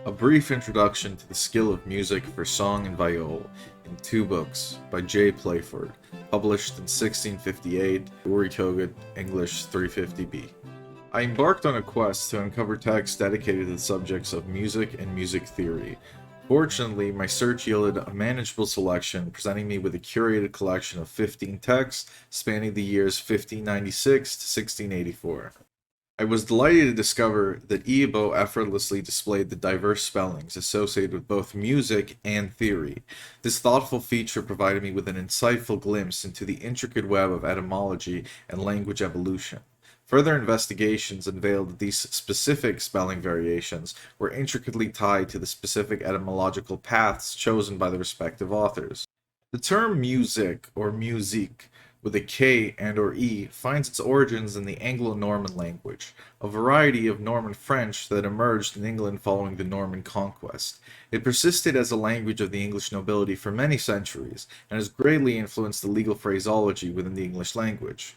A Brief Introduction to the Skill of Music for Song and Viol in 2 books by J. Playford, published in 1658, Uri Kogut, English 350b. I embarked on a quest to uncover texts dedicated to the subjects of music and music theory. Fortunately, my search yielded a manageable selection, presenting me with a curated collection of 15 texts spanning the years 1596 to 1684. I was delighted to discover that EEBO effortlessly displayed the diverse spellings associated with both music and theory. This thoughtful feature provided me with an insightful glimpse into the intricate web of etymology and language evolution. Further investigations unveiled that these specific spelling variations were intricately tied to the specific etymological paths chosen by the respective authors. The term music or musique with a K and or E finds its origins in the Anglo-Norman language, a variety of Norman French that emerged in England following the Norman conquest. It persisted as a language of the English nobility for many centuries, and has greatly influenced the legal phraseology within the English language.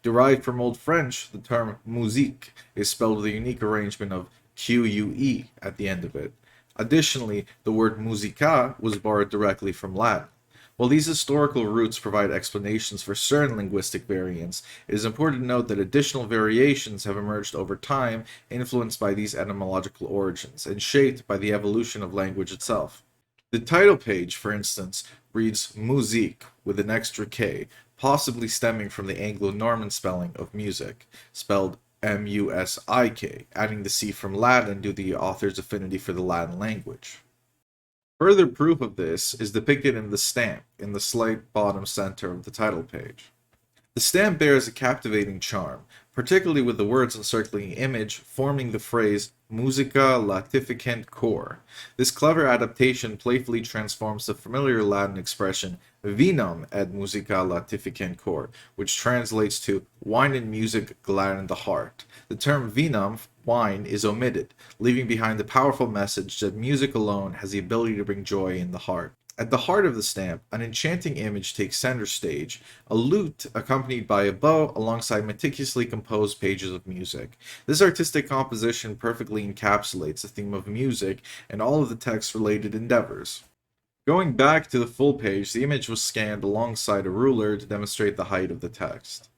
Derived from Old French, the term musique is spelled with a unique arrangement of Q-U-E at the end of it. Additionally, the word musica was borrowed directly from Latin. While these historical roots provide explanations for certain linguistic variants, it is important to note that additional variations have emerged over time, influenced by these etymological origins, and shaped by the evolution of language itself. The title page, for instance, reads Musick with an extra K, possibly stemming from the Anglo-Norman spelling of music, spelled M-U-S-I-K, adding the C from Latin due to the author's affinity for the Latin language. Further proof of this is depicted in the stamp in the slight bottom center of the title page. The stamp bears a captivating charm, particularly with the words encircling the image forming the phrase Musica latificent cor. This clever adaptation playfully transforms the familiar Latin expression vinum et musica latificent cor, which translates to wine and music gladden the heart. The term vinum, wine, is omitted, leaving behind the powerful message that music alone has the ability to bring joy in the heart. At the heart of the stamp, an enchanting image takes center stage, a lute accompanied by a bow alongside meticulously composed pages of music. This artistic composition perfectly encapsulates the theme of music and all of the text-related endeavors. Going back to the full page, the image was scanned alongside a ruler to demonstrate the height of the text.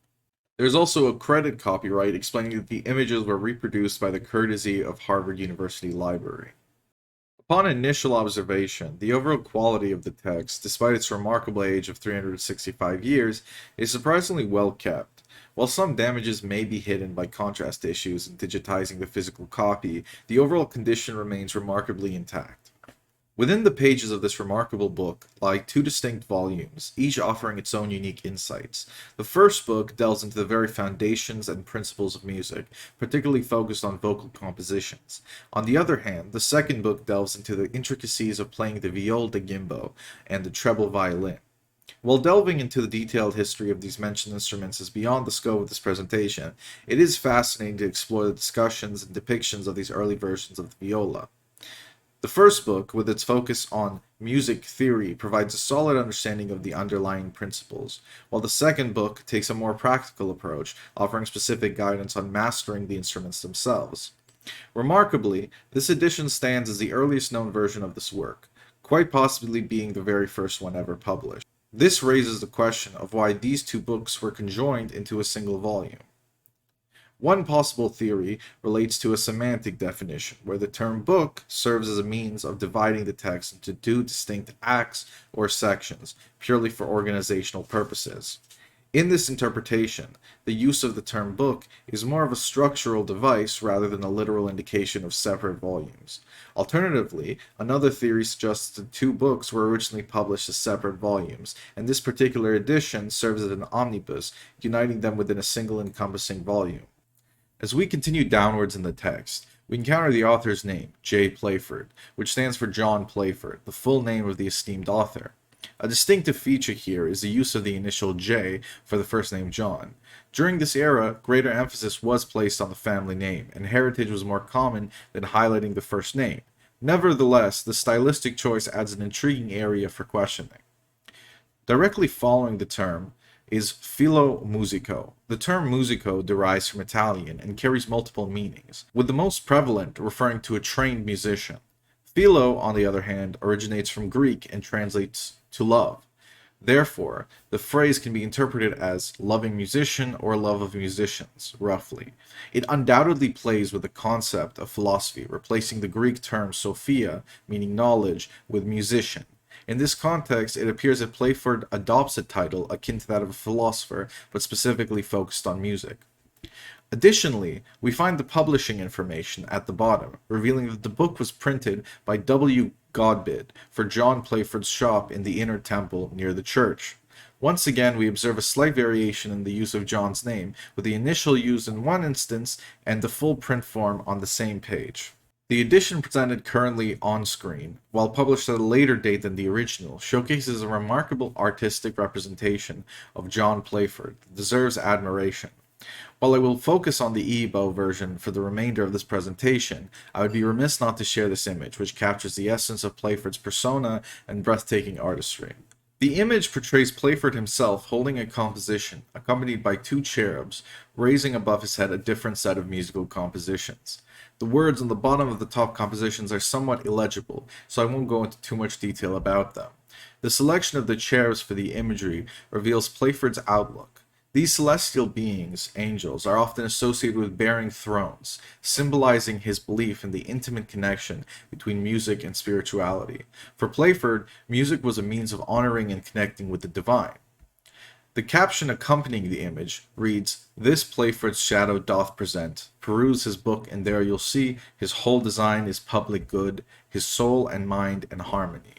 There is also a credit copyright explaining that the images were reproduced by the courtesy of Harvard University Library. Upon initial observation, the overall quality of the text, despite its remarkable age of 365 years, is surprisingly well kept. While some damages may be hidden by contrast issues in digitizing the physical copy, the overall condition remains remarkably intact. Within the pages of this remarkable book lie 2 distinct volumes, each offering its own unique insights. The first book delves into the very foundations and principles of music, particularly focused on vocal compositions. On the other hand, the second book delves into the intricacies of playing the viol da gimbo and the treble violin. While delving into the detailed history of these mentioned instruments is beyond the scope of this presentation, it is fascinating to explore the discussions and depictions of these early versions of the viola. The first book, with its focus on music theory, provides a solid understanding of the underlying principles, while the second book takes a more practical approach, offering specific guidance on mastering the instruments themselves. Remarkably, this edition stands as the earliest known version of this work, quite possibly being the very first one ever published. This raises the question of why these 2 books were conjoined into a single volume. One possible theory relates to a semantic definition, where the term book serves as a means of dividing the text into 2 distinct acts or sections, purely for organizational purposes. In this interpretation, the use of the term book is more of a structural device rather than a literal indication of separate volumes. Alternatively, another theory suggests that 2 books were originally published as separate volumes, and this particular edition serves as an omnibus, uniting them within a single encompassing volume. As we continue downwards in the text, we encounter the author's name, J. Playford, which stands for John Playford, the full name of the esteemed author. A distinctive feature here is the use of the initial J for the first name John. During this era, greater emphasis was placed on the family name, and heritage was more common than highlighting the first name. Nevertheless, the stylistic choice adds an intriguing area for questioning. Directly following the term is filo musico. The term musico derives from Italian and carries multiple meanings, with the most prevalent referring to a trained musician. Philo, on the other hand, originates from Greek and translates to love. Therefore, the phrase can be interpreted as loving musician or love of musicians, roughly. It undoubtedly plays with the concept of philosophy, replacing the Greek term sophia, meaning knowledge, with musician. In this context, it appears that Playford adopts a title akin to that of a philosopher, but specifically focused on music. Additionally, we find the publishing information at the bottom, revealing that the book was printed by W. Godbid for John Playford's shop in the Inner Temple near the church. Once again, we observe a slight variation in the use of John's name, with the initial used in one instance and the full print form on the same page. The edition presented currently on screen, while published at a later date than the original, showcases a remarkable artistic representation of John Playford that deserves admiration. While I will focus on the EEBO version for the remainder of this presentation, I would be remiss not to share this image, which captures the essence of Playford's persona and breathtaking artistry. The image portrays Playford himself holding a composition, accompanied by two cherubs, raising above his head a different set of musical compositions. The words on the bottom of the top compositions are somewhat illegible, so I won't go into too much detail about them. The selection of the cherubs for the imagery reveals Playford's outlook. These celestial beings, angels, are often associated with bearing thrones, symbolizing his belief in the intimate connection between music and spirituality. For Playford, music was a means of honoring and connecting with the divine. The caption accompanying the image reads, "This Playford's shadow doth present. Peruse his book, and there you'll see his whole design is public good, his soul and mind and harmony."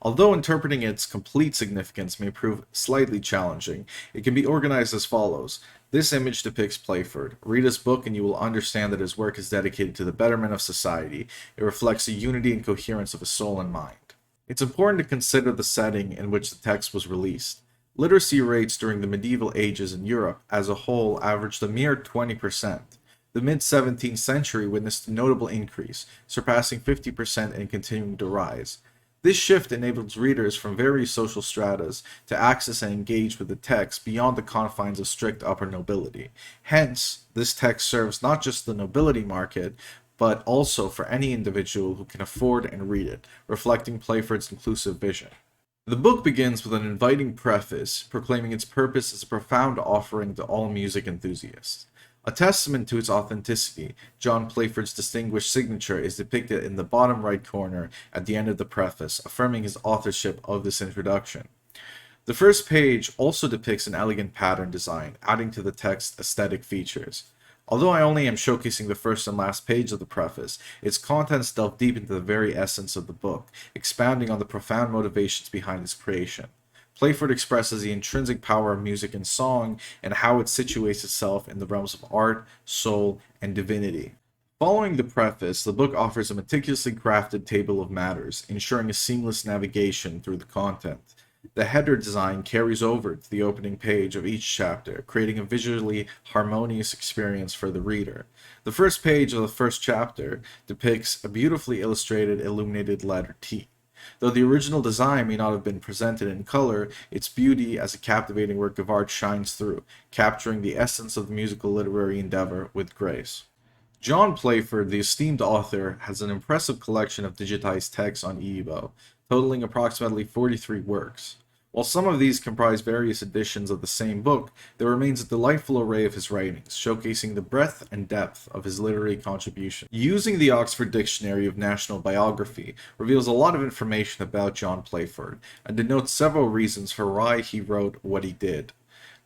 Although interpreting its complete significance may prove slightly challenging, it can be organized as follows. This image depicts Playford. Read his book and you will understand that his work is dedicated to the betterment of society. It reflects the unity and coherence of his soul and mind. It's important to consider the setting in which the text was released. Literacy rates during the medieval ages in Europe as a whole averaged a mere 20%. The mid-17th century witnessed a notable increase, surpassing 50% and continuing to rise. This shift enables readers from various social stratas to access and engage with the text beyond the confines of strict upper nobility. Hence, this text serves not just the nobility market, but also for any individual who can afford and read it, reflecting Playford's inclusive vision. The book begins with an inviting preface, proclaiming its purpose as a profound offering to all music enthusiasts. A testament to its authenticity, John Playford's distinguished signature is depicted in the bottom right corner at the end of the preface, affirming his authorship of this introduction. The first page also depicts an elegant pattern design, adding to the text's aesthetic features. Although I only am showcasing the first and last page of the preface, its contents delve deep into the very essence of the book, expounding on the profound motivations behind its creation. Playford expresses the intrinsic power of music and song and how it situates itself in the realms of art, soul, and divinity. Following the preface, the book offers a meticulously crafted table of matters, ensuring a seamless navigation through the content. The header design carries over to the opening page of each chapter, creating a visually harmonious experience for the reader. The first page of the first chapter depicts a beautifully illustrated illuminated letter T. Though the original design may not have been presented in color, its beauty as a captivating work of art shines through, capturing the essence of the musical literary endeavor with grace. John Playford, the esteemed author, has an impressive collection of digitized texts on EEBO, totaling approximately 43 works. While some of these comprise various editions of the same book, there remains a delightful array of his writings, showcasing the breadth and depth of his literary contribution. Using the Oxford Dictionary of National Biography reveals a lot of information about John Playford, and denotes several reasons for why he wrote what he did.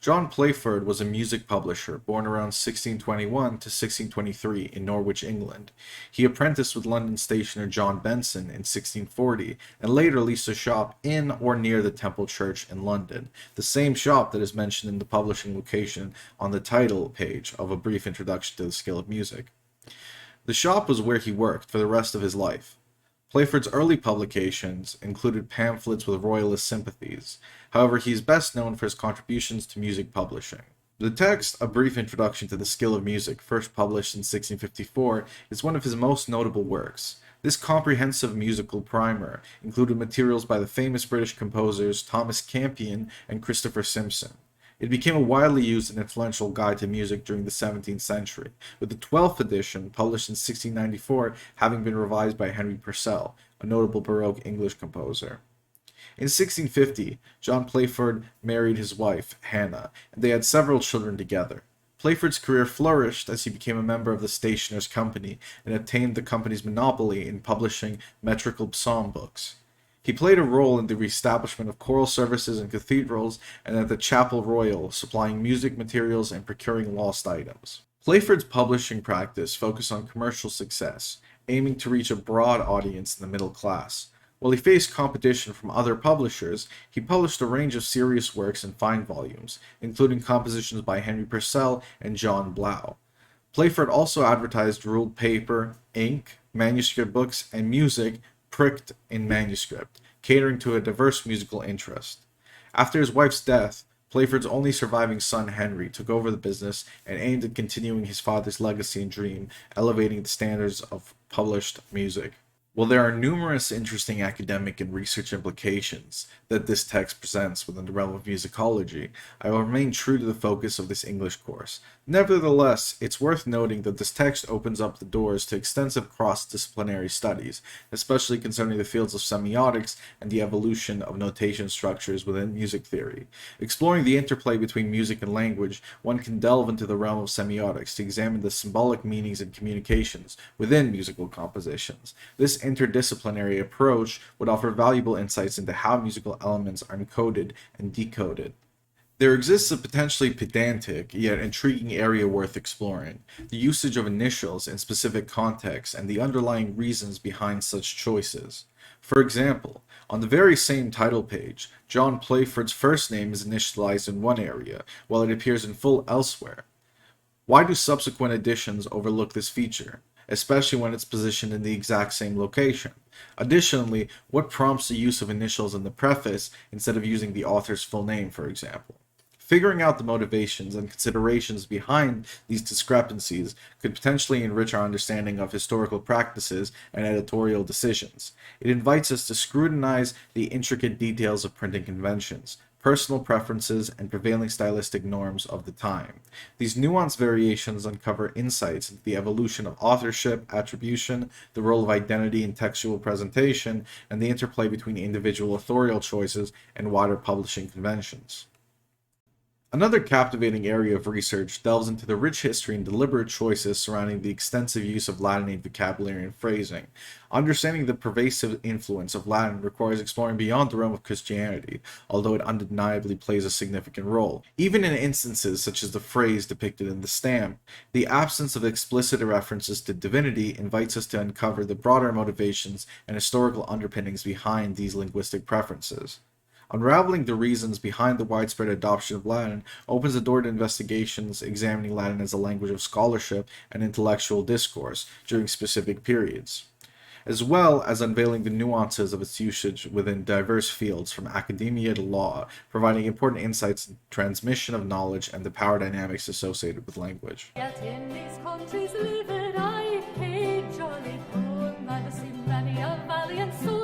John Playford was a music publisher, born around 1621 to 1623 in Norwich, England. He apprenticed with London stationer John Benson in 1640, and later leased a shop in or near the Temple Church in London, the same shop that is mentioned in the publishing location on the title page of A Brief Introduction to the Skill of Music. The shop was where he worked for the rest of his life. Playford's early publications included pamphlets with royalist sympathies. However, he is best known for his contributions to music publishing. The text, A Brief Introduction to the Skill of Music, first published in 1654, is one of his most notable works. This comprehensive musical primer included materials by the famous British composers Thomas Campion and Christopher Simpson. It became a widely used and influential guide to music during the 17th century, with the 12th edition, published in 1694, having been revised by Henry Purcell, a notable Baroque English composer. In 1650, John Playford married his wife, Hannah, and they had several children together. Playford's career flourished as he became a member of the Stationers' Company and obtained the company's monopoly in publishing metrical psalm books. He played a role in the reestablishment of choral services in cathedrals and at the Chapel Royal, supplying music materials and procuring lost items. Playford's publishing practice focused on commercial success, aiming to reach a broad audience in the middle class. While he faced competition from other publishers, he published a range of serious works in fine volumes, including compositions by Henry Purcell and John Blow. Playford also advertised ruled paper, ink, manuscript books, and music pricked in manuscript, catering to a diverse musical interest. After his wife's death, Playford's only surviving son, Henry, took over the business and aimed at continuing his father's legacy and dream, elevating the standards of published music. While there are numerous interesting academic and research implications that this text presents within the realm of musicology, I will remain true to the focus of this English course. Nevertheless, it's worth noting that this text opens up the doors to extensive cross-disciplinary studies, especially concerning the fields of semiotics and the evolution of notation structures within music theory. Exploring the interplay between music and language, one can delve into the realm of semiotics to examine the symbolic meanings and communications within musical compositions. This interdisciplinary approach would offer valuable insights into how musical elements are encoded and decoded. There exists a potentially pedantic, yet intriguing area worth exploring: the usage of initials in specific contexts and the underlying reasons behind such choices. For example, on the very same title page, John Playford's first name is initialized in one area, while it appears in full elsewhere. Why do subsequent editions overlook this feature, especially when it's positioned in the exact same location? Additionally, what prompts the use of initials in the preface instead of using the author's full name, for example? Figuring out the motivations and considerations behind these discrepancies could potentially enrich our understanding of historical practices and editorial decisions. It invites us to scrutinize the intricate details of printing conventions, personal preferences, and prevailing stylistic norms of the time. These nuanced variations uncover insights into the evolution of authorship, attribution, the role of identity in textual presentation, and the interplay between individual authorial choices and wider publishing conventions. Another captivating area of research delves into the rich history and deliberate choices surrounding the extensive use of Latinate vocabulary and phrasing. Understanding the pervasive influence of Latin requires exploring beyond the realm of Christianity, although it undeniably plays a significant role. Even in instances such as the phrase depicted in the stamp, the absence of explicit references to divinity invites us to uncover the broader motivations and historical underpinnings behind these linguistic preferences. Unraveling the reasons behind the widespread adoption of Latin opens the door to investigations examining Latin as a language of scholarship and intellectual discourse during specific periods, as well as unveiling the nuances of its usage within diverse fields from academia to law, providing important insights into transmission of knowledge and the power dynamics associated with language. Yet in these countries live I, hey, jolly poor man, I see many a valiant soul.